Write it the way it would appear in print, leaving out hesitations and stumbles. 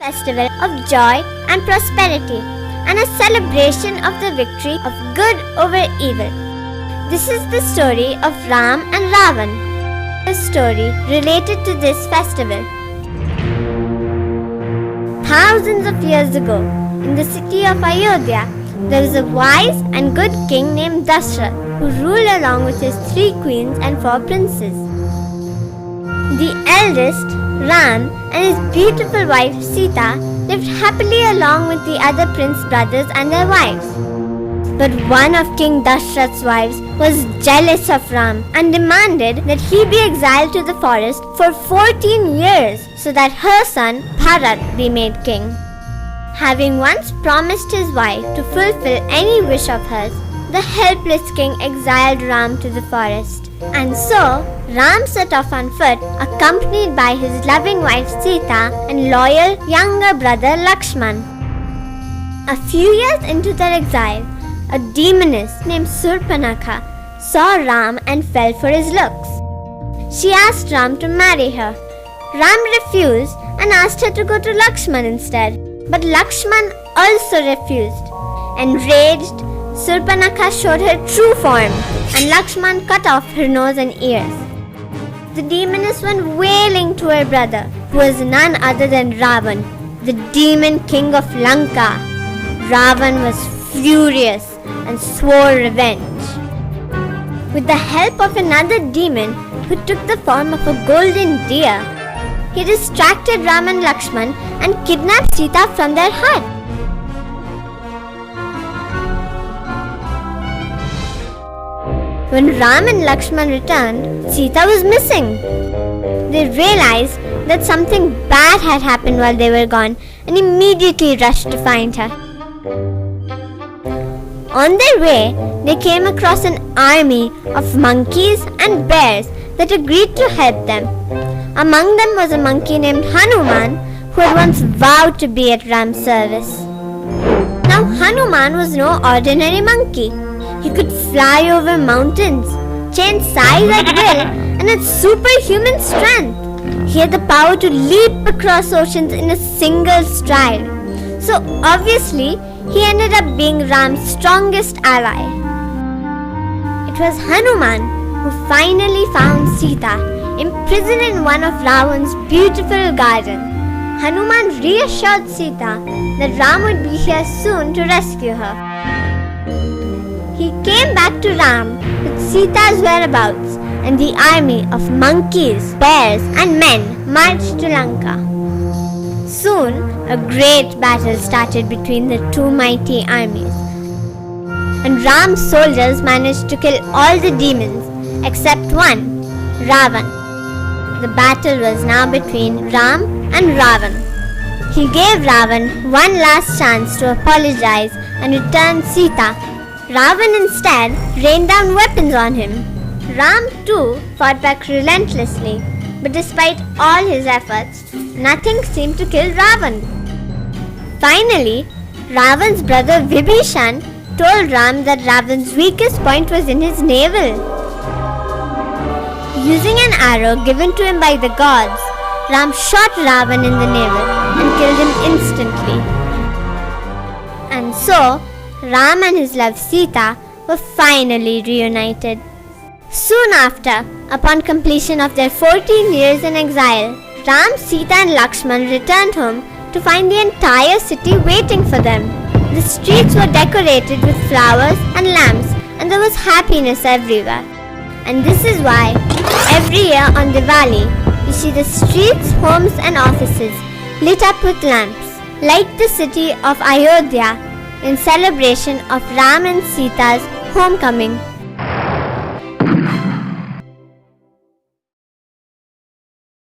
festival of joy and prosperity and a celebration of the victory of good over evil. This is the story of Ram and Ravan, a story related to this festival. Thousands of years ago, in the city of Ayodhya, there was a wise and good king named Dashrath who ruled along with his 3 queens and 4 princes. The eldest, Ram, and his beautiful wife Sita lived happily along with the other prince brothers and their wives. But one of King Dashrath's wives was jealous of Ram and demanded that he be exiled to the forest for 14 years so that her son Bharat be made king. Having once promised his wife to fulfill any wish of hers, the helpless king exiled Ram to the forest. And so, Ram set off on foot, accompanied by his loving wife Sita and loyal younger brother Lakshman. A few years into their exile, a demoness named Surpanakha saw Ram and fell for his looks. She asked Ram to marry her. Ram refused and asked her to go to Lakshman instead. But Lakshman also refused. Enraged, Surpanakha showed her true form and Lakshman cut off her nose and ears. The demoness went wailing to her brother, who was none other than Ravan, the demon king of Lanka. Ravan was furious and swore revenge. With the help of another demon who took the form of a golden deer, he distracted Ram and Lakshman and kidnapped Sita from their hut. When Ram and Lakshman returned, Sita was missing. They realized that something bad had happened while they were gone and immediately rushed to find her. On their way, they came across an army of monkeys and bears that agreed to help them. Among them was a monkey named Hanuman, who had once vowed to be at Ram's service. Now Hanuman was no ordinary monkey. He could fly over mountains, change size at will, and had superhuman strength. He had the power to leap across oceans in a single stride. So obviously, he ended up being Ram's strongest ally. It was Hanuman who finally found Sita, imprisoned in one of Ravan's beautiful gardens. Hanuman reassured Sita that Ram would be here soon to rescue her. He came back to Ram with Sita's whereabouts, and the army of monkeys, bears, and men marched to Lanka. Soon, a great battle started between the 2 mighty armies, and Ram's soldiers managed to kill all the demons except one, Ravan. The battle was now between Ram and Ravan. He gave Ravan one last chance to apologize and return Sita. Ravan instead rained down weapons on him. Ram too fought back relentlessly, but despite all his efforts, nothing seemed to kill Ravan. Finally, Ravan's brother Vibhishan told Ram that Ravan's weakest point was in his navel. Using an arrow given to him by the gods, Ram shot Ravan in the navel and killed him instantly. And so, Ram and his love Sita were finally reunited. Soon after, upon completion of their 14 years in exile, Ram, Sita and Lakshman returned home to find the entire city waiting for them. The streets were decorated with flowers and lamps, and there was happiness everywhere. And this is why, every year on Diwali, you see the streets, homes and offices lit up with lamps, like the city of Ayodhya, in celebration of Ram and Sita's homecoming.